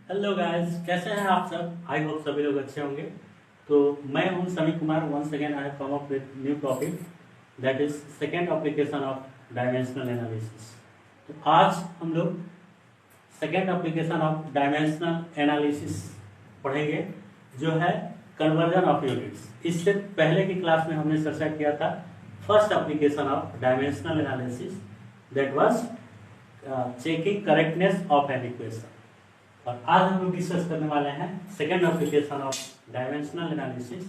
Hello guys, कैसे हैं आप सब। आई होप सभी लोग अच्छे होंगे। तो मैं हूं Sami Kumar. Once again I have come up with new topic, that is second application of dimensional analysis. तो आज हम लोग second application of dimensional analysis पढ़ेंगे, जो है कन्वर्जन ऑफ यूनिट्स। इससे पहले की क्लास में हमने चर्चा किया था first application of dimensional analysis, that was checking correctness of an equation. और आज हम लोग डिस्कस करने वाले हैं second application of dimensional analysis,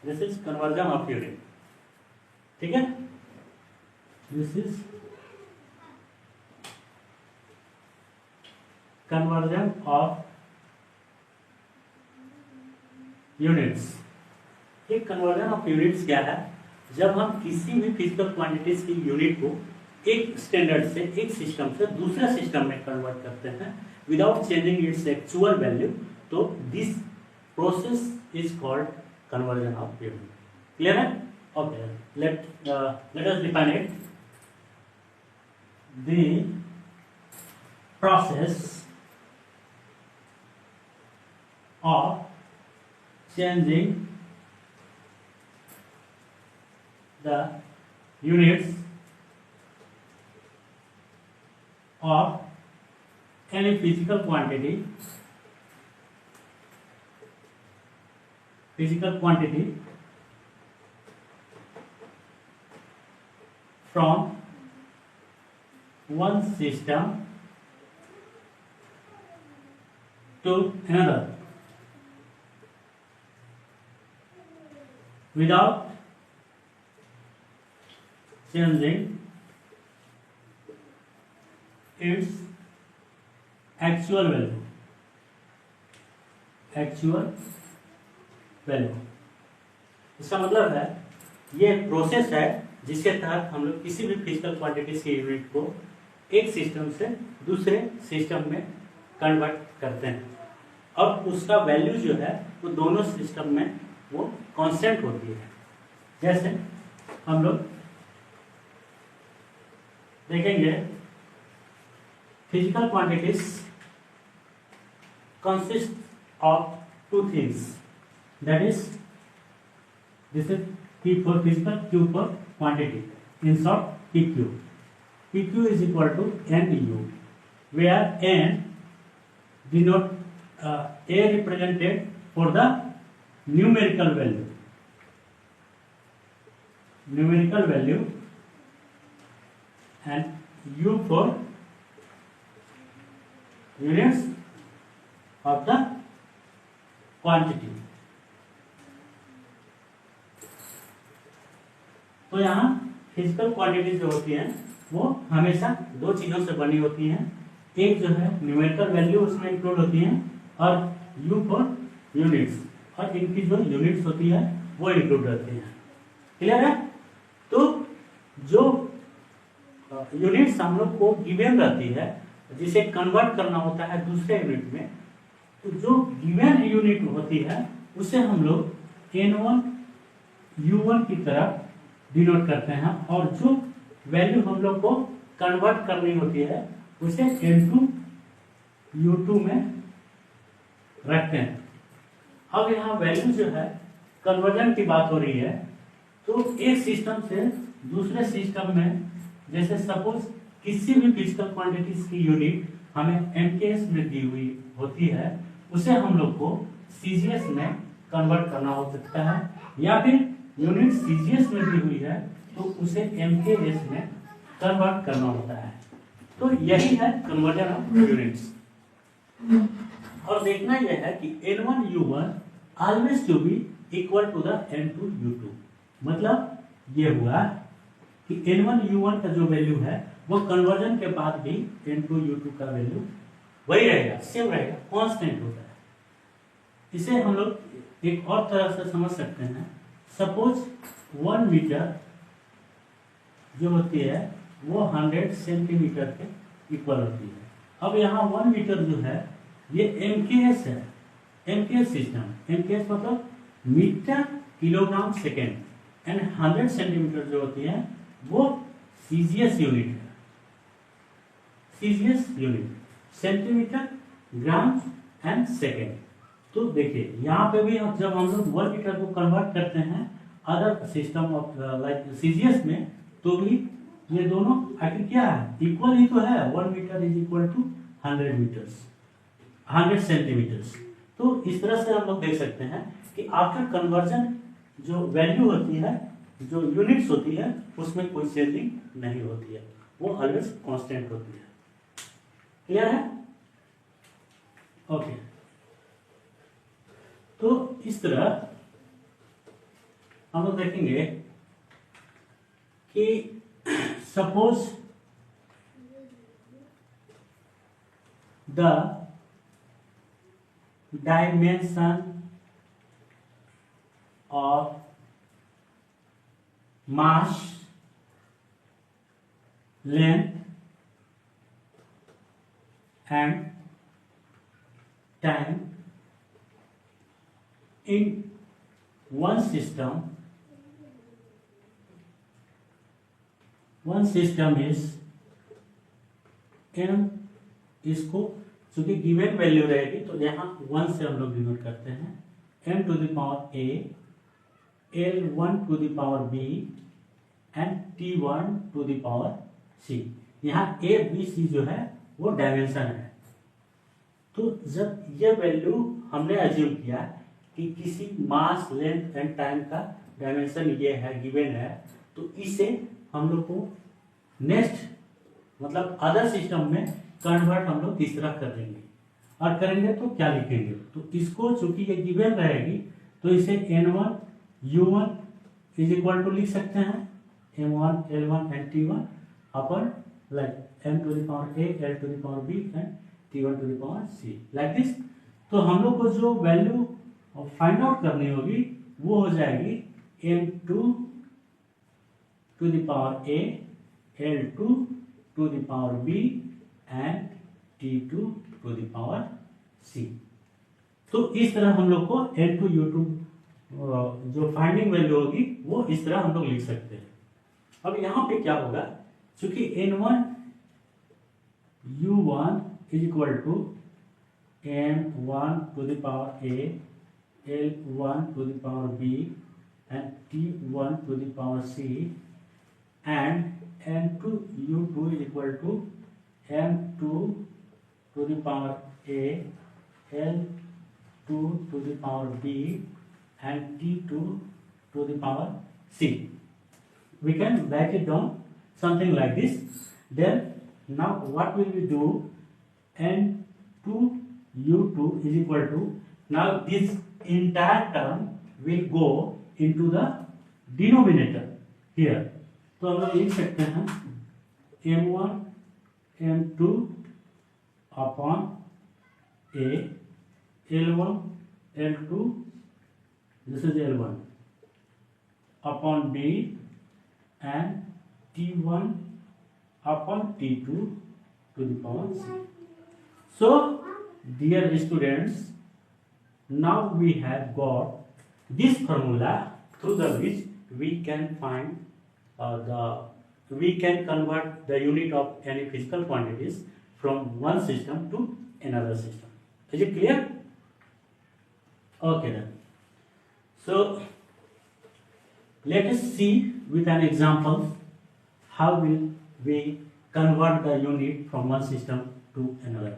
this is conversion of unit. ठीक है, this is conversion of units. ये कन्वर्जन ऑफ यूनिट्स क्या है? जब हम किसी भी फिजिकल क्वांटिटीज की यूनिट को एक स्टैंडर्ड से, एक सिस्टम से दूसरे सिस्टम में कन्वर्ट करते हैं without changing its actual value, तो this process is called conversion of unit. Clear है? Okay, let us define it. The process of changing the units of any physical quantity from one system to another without changing its actual value. इसका मतलब है ये process है जिसके तहत हम लोग किसी भी फिजिकल क्वांटिटीज की यूनिट को एक सिस्टम से दूसरे सिस्टम में कन्वर्ट करते हैं। अब उसका वैल्यू जो है वो दोनों सिस्टम में वो कांस्टेंट होती है। जैसे हम लोग देखेंगे physical quantities consist of two things, that is, this is P for physical, Q for quantity, in short PQ. PQ is equal to NU, where N denote A represented for the numerical value, and U for units of the quantity। तो यहाँ physical quantity जो होती है वो हमेशा दो चीजों से बनी होती हैं। एक जो है न्यूमेरिकल वैल्यू उसमें इंक्लूड होती है, और यू फॉर यूनिट्स, और इनकी जो यूनिट्स होती है वो इंक्लूड रहती है। क्लियर है? तो जो यूनिट्स हम लोग को गिवन रहती है, जिसे कन्वर्ट करना होता है दूसरे यूनिट में, तो जो गिवन यूनिट होती है उसे हम लोग N1 U1 की तरफ डिनोट करते हैं, और जो वैल्यू हम लोग को कन्वर्ट करनी होती है उसे N2 U2 में रखते हैं। अब यहाँ वैल्यू जो है कन्वर्जन की बात हो रही है, तो एक सिस्टम से दूसरे सिस्टम में, जैसे सपोज किसी भी फिजिकल क्वांटिटीज की यूनिट हमें MKS में दी हुई होती है, उसे हम लोग को CGS में कन्वर्ट करना हो सकता है, या फिर यूनिट CGS में दी हुई है तो उसे MKS में कन्वर्ट करना होता है। तो यही है कन्वर्जन ऑफ यूनिट्स। और देखना यह है कि N1 U1 always to be equal to the N2 U2। मतलब ये हुआ कि N1 U1 का जो वैल्यू है वो कन्वर्जन के बाद भी N2 U2 का वैल्यू वही रहेगा, सेम रहेगा, कांस्टेंट होता है। इसे हम लोग एक और तरह से समझ सकते हैं। सपोज 1 मीटर जो होती है वो 100 सेंटीमीटर के इक्वल होती है। अब यहाँ 1 मीटर जो है ये MKS है, MKS सिस्टम। MKS मतलब metre kilogram second, and 100 centimetre जो होती है वो CGS यूनिट है। CGS unit centimetre, gram and second. तो देखिए यहाँ पे भी जब हम लोग 1 मीटर को कन्वर्ट करते हैं other system of like CGS में, तो भी ये दोनों आखिर क्या है, इक्वल ही तो है। 1 metre is equal to 100 metres, 100 centimetres. तो इस तरह से हम लोग देख सकते हैं कि आफ्टर कन्वर्जन जो वैल्यू होती है, जो यूनिट्स होती है, उसमें कोई चेंजिंग नहीं होती है, वो ऑलवेज कांस्टेंट होती है। क्लियर है? ओके। तो इस तरह हम लोग देखेंगे कि suppose the dimension of mass, length and time in one system is m, इसको चूंकि गिवन वैल्यू रहेगी तो यहाँ 1 से हम लोग डिनोट करते हैं, m to the power a, L1 to the power b and T1 to the power c। यहाँ a b c जो है वो डायमेंशन है। तो जब ये वैल्यू हमने अज्यूम किया कि किसी मास, लेंथ एंड टाइम का डायमेंशन ये है, गिवन है, तो इसे हम लोग को नेक्स्ट मतलब अदर सिस्टम में कन्वर्ट हम लोग इस तरह कर देंगे। और करेंगे तो क्या लिखेंगे, तो इसको चूंकि ये गिवन रहेगी तो इसे n1 u1 is equal to लिख सकते हैं m1 l1 एंड t1 अपन like m to the power a, l to the power b and t1 to the power c, like this. तो हम लोग को जो वैल्यू फाइंड आउट करनी होगी वो हो जाएगी m2 to the power a, l2 to the power b and t2 to the power c। तो इस तरह हम लोग को l2 u2 जो फाइंडिंग वैल्यू होगी वो इस तरह हम लोग लिख सकते हैं। अब यहाँ पे क्या होगा, चूंकि n1 u1 is equal to m1 to the power a, l1 to the power b and t1 to the power c and n2 u2 is equal to m2 to the power a, l2 to the power b and t2 to the power c. We can write it down something like this. Then now what will we do, n2 u2 is equal to, now this entire term will go into the denominator here. तो हम लोग लिख सकते हैं m1 m2 upon a, l1 l2, this is l1 upon b and t1 upon t2 to the power c. So dear students, now we have got this formula through the which we can find we can convert the unit of any physical quantities from one system to another system. Is it clear? Okay then. So let us see with an example how will we convert the unit from one system to another.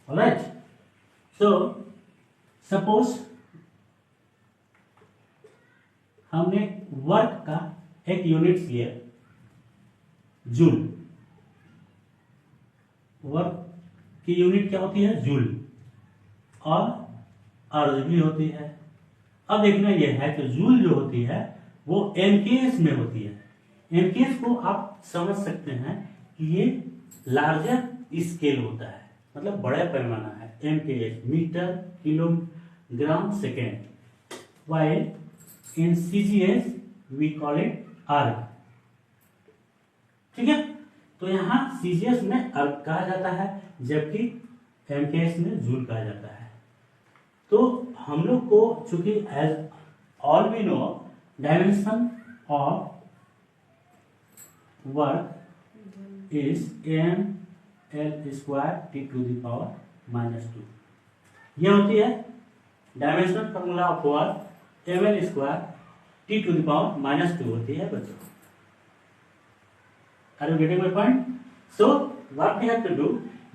Alright. So suppose हमने work का एक unit लिया joule. Work की unit क्या होती है, joule, और अर्ज भी होती है। अब देखना यह है कि जूल जो होती है वो एमकेएस में होती है। एमकेएस को आप समझ सकते हैं कि ये लार्जर स्केल होता है, मतलब बड़ा पैमाना है। MKS metre kilogram second, while in CGS we call it erg. ठीक है, तो यहाँ सीजीएस में अर्ग कहा जाता है जबकि एमकेएस में जूल कहा जाता है। तो हम लोग को चूंकि as all we know dimension of work is m l square t to the power -2। ये होती है dimensional formula of work ml square t to the power -2 होती है बच्चों। Are you getting my point? So what we have to do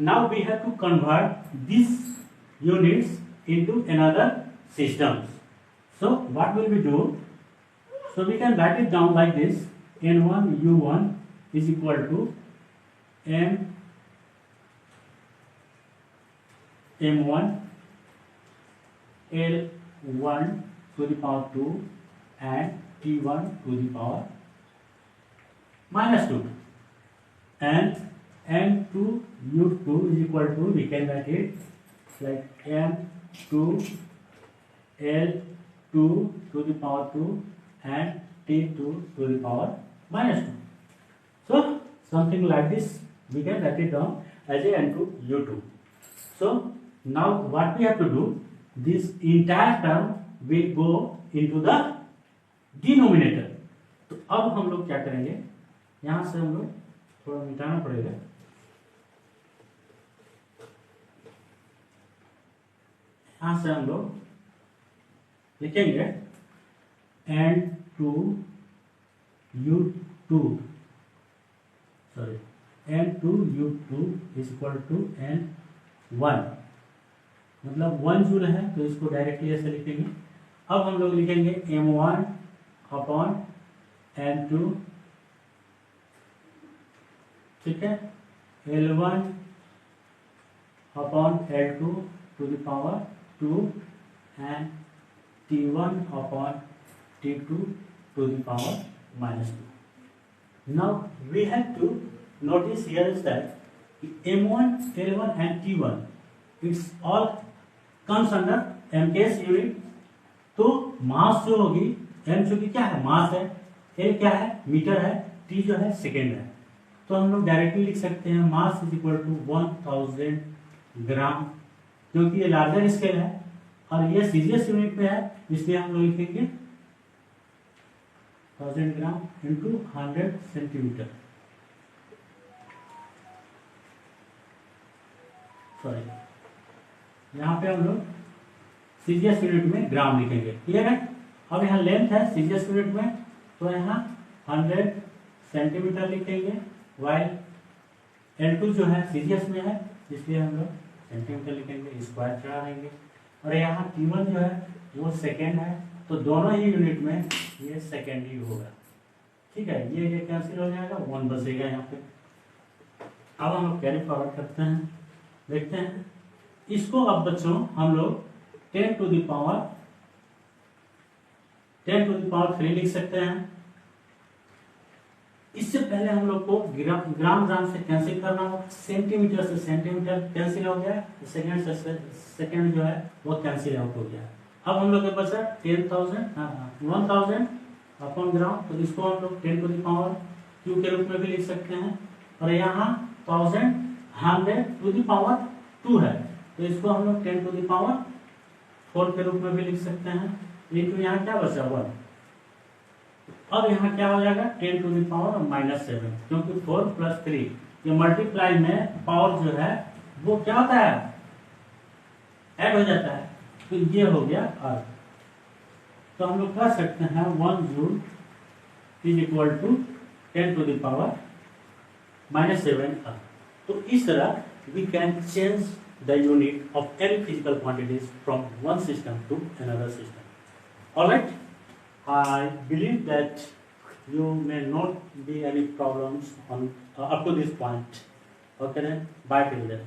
now, we have to convert these units into another systems. So what will we do? So we can write it down like this: N1 U1 is equal to M1 L1 to the power 2 and T1 to the power -2, and M2 U2 is equal to, we can write it like M2 L2 to the power 2 and T2 to the power -2. So something like this we can write it down as a N2 U2. So now what we have to do, this entire term will go into the denominator. तो अब हम लोग क्या करेंगे, यहां से हम लोग थोड़ा मिटाना पड़ेगा, यहां से हम लोग लिखेंगे N2 U2 is equal to N1, मतलब 1 जूल है तो इसको डायरेक्टली ऐसे लिखेंगे। अब हम लोग लिखेंगे M1 अपॉन N2, ठीक है, L1 upon L2 to the power 2 and T1 upon T2 to the power -2. Now we have to notice here is that M1, L1 and T1, it's all comes under MKS unit. तो मास जो होगी, M जो कि क्या है, मास है, L क्या है, मीटर है, T जो है सेकेंड है, तो हम लोग डायरेक्टली लिख सकते हैं मास इज इक्वल टू 1000 ग्राम, क्योंकि ये लार्जर स्केल है और ये सीजीएस यूनिट में है, इसलिए हम लोग लिखेंगे 1000 ग्राम इंटू 100 सेंटीमीटर, सॉरी यहाँ पे हम लोग सीजीएस यूनिट में ग्राम लिखेंगे, क्लियर है। अब यहाँ लेंथ है सीजीएस यूनिट में, तो यहाँ 100 सेंटीमीटर लिखेंगे, वाइल L2 जो है सीजीएस में है इसलिए हम लोग सेंटीमीटर लिखेंगे, स्क्वायर चढ़ा देंगे, और यहाँ T1 जो है वो सेकेंड है, तो दोनों ही यूनिट में ये सेकेंड ही होगा, ठीक है, ये कैंसिल हो जाएगा, 1 बचेगा यहाँ पे। अब हम लोग कैरी फॉरवर्ड करते हैं, देखते हैं इसको। अब बच्चों हम लोग 10 टू द पावर 3 लिख सकते हैं। इससे पहले हम लोग को ग्राम से कैंसिल करना होगा, सेंटीमीटर से सेंटीमीटर कैंसिल हो गया, सेकंड से सेकंड जो है वो कैंसिल आउट हो गया। अब हम लोग के पास 1000 अपॉन ग्राम, तो इसको हम लोग 10 टू द पावर क्यू के रूप में भी लिख सकते हैं, और यहाँ 1000 100 टू द पावर 2 है, तो इसको हम लोग 10 टू द पावर 4 के रूप में भी लिख सकते हैं, लेकिन यहाँ क्या बचा 1। अब यहाँ क्या हो जाएगा 10 टू द पावर -7, क्योंकि 4 + 3 ये मल्टीप्लाई में पावर जो है वो क्या होता है, ऐड हो जाता है, तो ये हो गया अर्थ। तो हम लोग कर सकते हैं 1 joule is equal to 10 to the power -7 erg. तो इस तरह we can change the unit of any physical quantities from one system to another system. All right, I believe that you may not be any problems on up to this point. Okay then, bye till then.